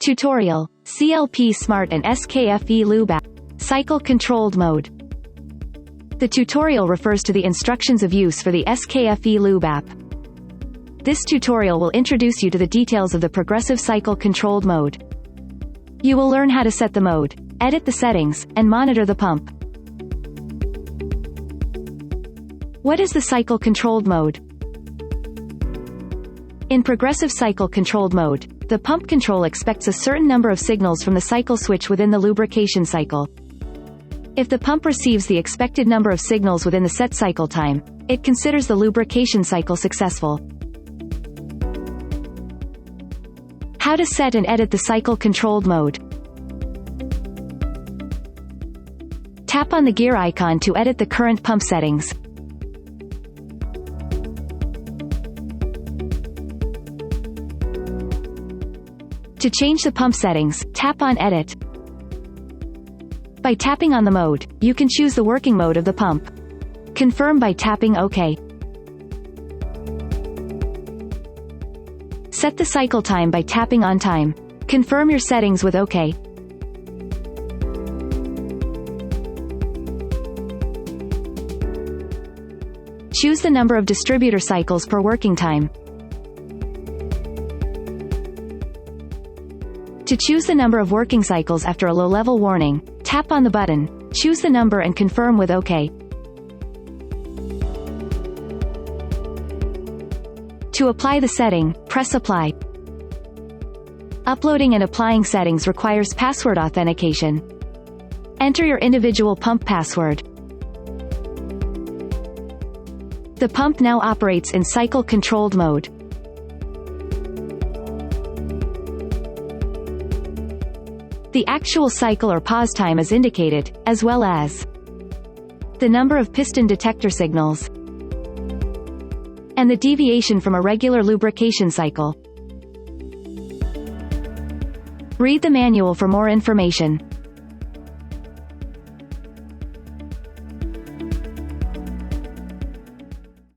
Tutorial, CLP Smart and SKF eLube app. Cycle controlled mode. The tutorial refers to the instructions of use for the SKF eLube app. This tutorial will introduce you to the details of the progressive cycle controlled mode. You will learn how to set the mode, edit the settings, and monitor the pump. What is the cycle controlled mode? In progressive cycle controlled mode, the pump control expects a certain number of signals from the cycle switch within the lubrication cycle. If the pump receives the expected number of signals within the set cycle time, it considers the lubrication cycle successful. How to set and edit the cycle controlled mode. Tap on the gear icon to edit the current pump settings. To change the pump settings, tap on Edit. By tapping on the mode, you can choose the working mode of the pump. Confirm by tapping OK. Set the cycle time by tapping on Time. Confirm your settings with OK. Choose the number of distributor cycles per working time. To choose the number of working cycles after a low-level warning, tap on the button, choose the number and confirm with OK. To apply the setting, press Apply. Uploading and applying settings requires password authentication. Enter your individual pump password. The pump now operates in cycle-controlled mode. The actual cycle or pause time is indicated, as well as the number of piston detector signals and the deviation from a regular lubrication cycle. Read the manual for more information.